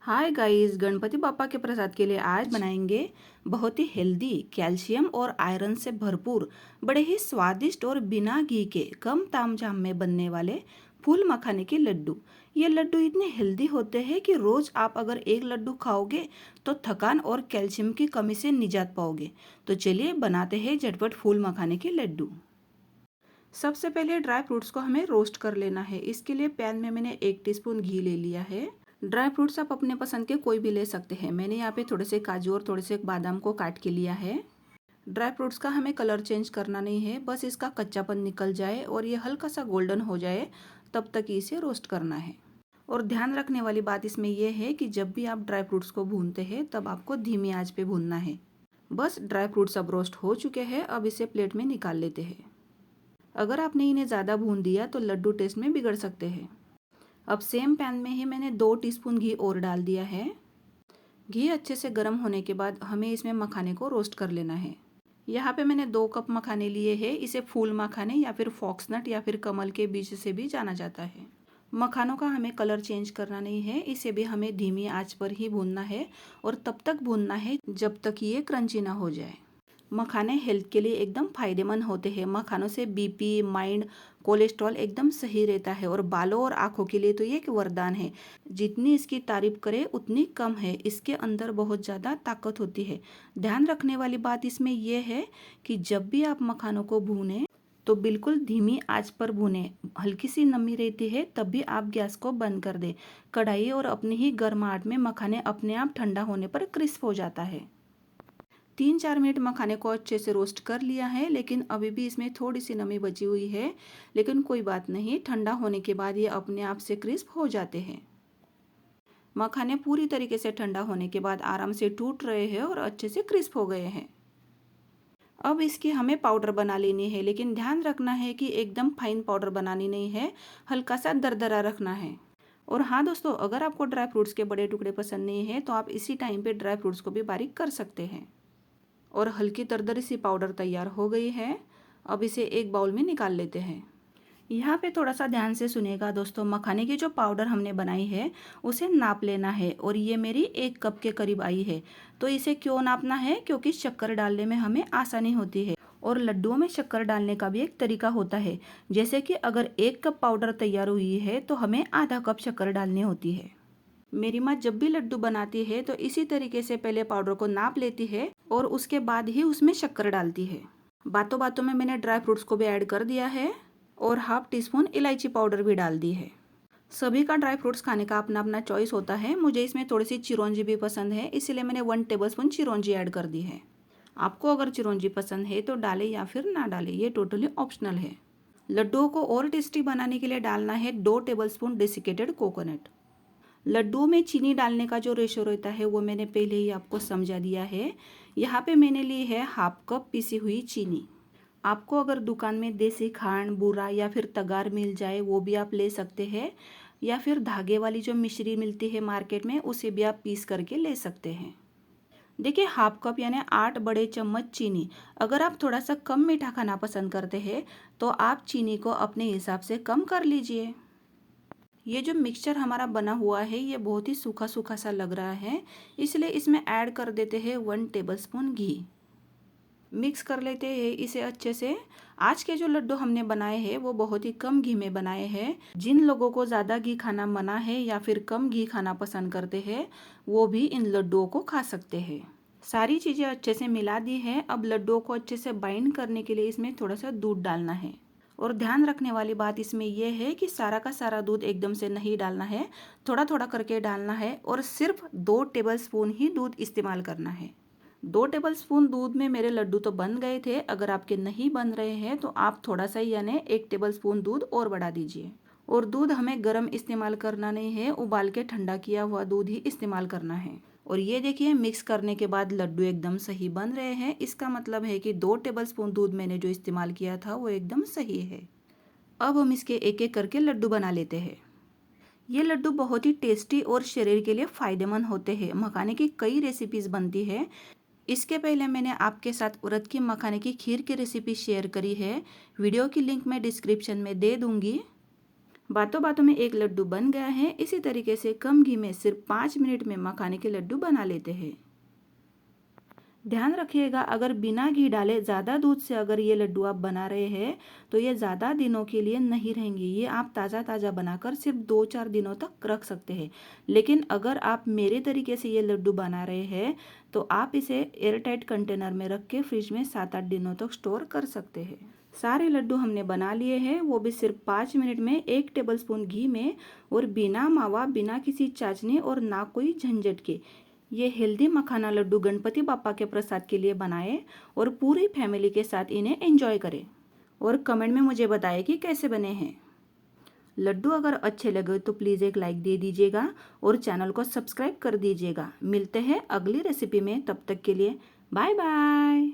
Hi guys, Ganpati बापा के प्रसाद के लिए आज बनाएंगे बहुत ही हेल्दी, कैल्शियम और आयरन से भरपूर, बड़े ही स्वादिष्ट और बिना घी के कम तामझाम में बनने वाले फूल मखाने के लड्डू। ये लड्डू इतने हेल्दी होते हैं कि रोज आप अगर एक लड्डू खाओगे तो थकान और कैल्शियम की कमी से निजात पाओगे। तो चलिए बनाते हैं झटपट फूल मखाने के लड्डू। सबसे पहले ड्राई फ्रूट्स को हमें रोस्ट कर लेना है। इसके लिए पैन में मैंने 1 टीस्पून घी ले लिया है। ड्राई फ्रूट्स आप अपने पसंद के कोई भी ले सकते हैं। मैंने यहाँ पे थोड़े से काजू और थोड़े से बादाम को काट के लिया है। ड्राई फ्रूट्स का हमें कलर चेंज करना नहीं है, बस इसका कच्चापन निकल जाए और ये हल्का सा गोल्डन हो जाए तब तक इसे रोस्ट करना है। और ध्यान रखने वाली बात इसमें यह है कि जब भी आप ड्राई फ्रूट्स को भूनते हैं तब आपको धीमी आंच पे भूनना है। बस ड्राई फ्रूट्स अब रोस्ट हो चुके हैं, अब इसे प्लेट में निकाल लेते हैं। अगर आपने इन्हें ज़्यादा भून दिया तो लड्डू टेस्ट में बिगड़ सकते हैं। अब सेम पैन में ही मैंने 2 टीस्पून घी और डाल दिया है। घी अच्छे से गर्म होने के बाद हमें इसमें मखाने को रोस्ट कर लेना है। यहाँ पे मैंने 2 कप मखाने लिए हैं। इसे फूल मखाने या फिर फॉक्सनट या फिर कमल के बीज से भी जाना जाता है। मखानों का हमें कलर चेंज करना नहीं है, इसे भी हमें धीमी आंच पर ही भूनना है और तब तक भूनना है जब तक ये क्रंची ना हो जाए। मखाने हेल्थ के लिए एकदम फायदेमंद होते हैं। मखानों से बीपी, माइंड, कोलेस्ट्रॉल एकदम सही रहता है और बालों और आंखों के लिए तो ये एक वरदान है। जितनी इसकी तारीफ करें उतनी कम है। इसके अंदर बहुत ज़्यादा ताकत होती है। ध्यान रखने वाली बात इसमें यह है कि जब भी आप मखानों को भूनें तो बिल्कुल धीमी आंच पर भूनें। हल्की सी नमी रहती है तब भी आप गैस को बंद कर दें। कढ़ाई और अपनी ही गर्माहट में मखाने अपने आप ठंडा होने पर क्रिस्प हो जाता है। 3-4 मिनट मखाने को अच्छे से रोस्ट कर लिया है, लेकिन अभी भी इसमें थोड़ी सी नमी बची हुई है। लेकिन कोई बात नहीं, ठंडा होने के बाद ये अपने आप से क्रिस्प हो जाते हैं। मखाने पूरी तरीके से ठंडा होने के बाद आराम से टूट रहे हैं और अच्छे से क्रिस्प हो गए हैं। अब इसकी हमें पाउडर बना लेनी है, लेकिन ध्यान रखना है कि एकदम फाइन पाउडर बनानी नहीं है, हल्का सा दरदरा रखना है। और हाँ दोस्तों, अगर आपको ड्राई फ्रूट्स के बड़े टुकड़े पसंद नहीं है तो आप इसी टाइम पे ड्राई फ्रूट्स को भी बारीक कर सकते हैं। और हल्की दरदरी सी पाउडर तैयार हो गई है। अब इसे एक बाउल में निकाल लेते हैं। यहाँ पे थोड़ा सा ध्यान से सुनिएगा दोस्तों, मखाने की जो पाउडर हमने बनाई है उसे नाप लेना है और ये मेरी 1 कप के करीब आई है। तो इसे क्यों नापना है? क्योंकि शक्कर डालने में हमें आसानी होती है और लड्डुओं में शक्कर डालने का भी एक तरीका होता है। जैसे कि अगर 1 कप पाउडर तैयार हुई है तो हमें आधा कप शक्कर डालनी होती है। मेरी माँ जब भी लड्डू बनाती है तो इसी तरीके से पहले पाउडर को नाप लेती है और उसके बाद ही उसमें शक्कर डालती है। बातों बातों में मैंने ड्राई फ्रूट्स को भी ऐड कर दिया है और ½ टीस्पून इलायची पाउडर भी डाल दी है। सभी का ड्राई फ्रूट्स खाने का अपना अपना चॉइस होता है। मुझे इसमें थोड़ी सी चिरौंजी भी पसंद है, इसलिए मैंने 1 टेबलस्पून चिरौंजी ऐड कर दी है। आपको अगर चिरौंजी पसंद है तो डालें या फिर ना डालें, ये टोटली ऑप्शनल है। लड्डुओं को और टेस्टी बनाने के लिए डालना है 2 टेबलस्पून डेसिकेटेड कोकोनट। लड्डुओं में चीनी डालने का जो रेशो रहता है वो मैंने पहले ही आपको समझा दिया है। यहाँ पे मैंने ली है ½ कप पीसी हुई चीनी। आपको अगर दुकान में देसी खांड, बूरा या फिर तगार मिल जाए वो भी आप ले सकते हैं, या फिर धागे वाली जो मिश्री मिलती है मार्केट में उसे भी आप पीस करके ले सकते हैं। देखिए, ½ कप यानी 8 बड़े चम्मच चीनी। अगर आप थोड़ा सा कम मीठा खाना पसंद करते हैं तो आप चीनी को अपने हिसाब से कम कर लीजिए। ये जो मिक्सचर हमारा बना हुआ है ये बहुत ही सूखा सूखा सा लग रहा है, इसलिए इसमें ऐड कर देते हैं 1 टेबलस्पून घी। मिक्स कर लेते हैं इसे अच्छे से। आज के जो लड्डू हमने बनाए हैं वो बहुत ही कम घी में बनाए हैं। जिन लोगों को ज़्यादा घी खाना मना है या फिर कम घी खाना पसंद करते हैं वो भी इन लड्डुओं को खा सकते हैं। सारी चीज़ें अच्छे से मिला दी है। अब लड्डुओं को अच्छे से बाइंड करने के लिए इसमें थोड़ा सा दूध डालना है। और ध्यान रखने वाली बात इसमें यह है कि सारा का सारा दूध एकदम से नहीं डालना है, थोड़ा थोड़ा करके डालना है और सिर्फ 2 टेबलस्पून ही दूध इस्तेमाल करना है। 2 टेबलस्पून दूध में मेरे लड्डू तो बन गए थे। अगर आपके नहीं बन रहे हैं तो आप थोड़ा सा यानी 1 टेबलस्पून दूध और बढ़ा दीजिए। और दूध हमें गर्म इस्तेमाल करना नहीं है, उबाल के ठंडा किया हुआ दूध ही इस्तेमाल करना है। और ये देखिए, मिक्स करने के बाद लड्डू एकदम सही बन रहे हैं। इसका मतलब है कि 2 टेबलस्पून दूध मैंने जो इस्तेमाल किया था वो एकदम सही है। अब हम इसके एक एक करके लड्डू बना लेते हैं। ये लड्डू बहुत ही टेस्टी और शरीर के लिए फ़ायदेमंद होते हैं। मखाने की कई रेसिपीज़ बनती है। इसके पहले मैंने आपके साथ उड़द की मखाने की खीर की रेसिपी शेयर करी है। वीडियो की लिंक मैं डिस्क्रिप्शन में दे दूँगी। बातों बातों में एक लड्डू बन गया है। इसी तरीके से कम घी में सिर्फ 5 मिनट में मखाने के लड्डू बना लेते हैं। ध्यान रखिएगा, अगर बिना घी डाले ज़्यादा दूध से अगर ये लड्डू आप बना रहे हैं तो ये ज़्यादा दिनों के लिए नहीं रहेंगे। ये आप ताज़ा ताज़ा बनाकर सिर्फ 2-4 दिनों तक रख सकते हैं। लेकिन अगर आप मेरे तरीके से ये लड्डू बना रहे हैं तो आप इसे एयरटाइट कंटेनर में रख के फ्रिज में 7-8 दिनों तक स्टोर कर सकते हैं। सारे लड्डू हमने बना लिए हैं, वो भी सिर्फ 5 मिनट में 1 टेबलस्पून घी में, और बिना मावा, बिना किसी चाशनी और ना कोई झंझट के। ये हेल्दी मखाना लड्डू गणपति बापा के प्रसाद के लिए बनाए और पूरी फैमिली के साथ इन्हें एंजॉय करें। और कमेंट में मुझे बताएं कि कैसे बने हैं। लड्डू अगर अच्छे लगे तो प्लीज़ एक लाइक दे दीजिएगा और चैनल को सब्सक्राइब कर दीजिएगा। मिलते हैं अगली रेसिपी में, तब तक के लिए बाय बाय।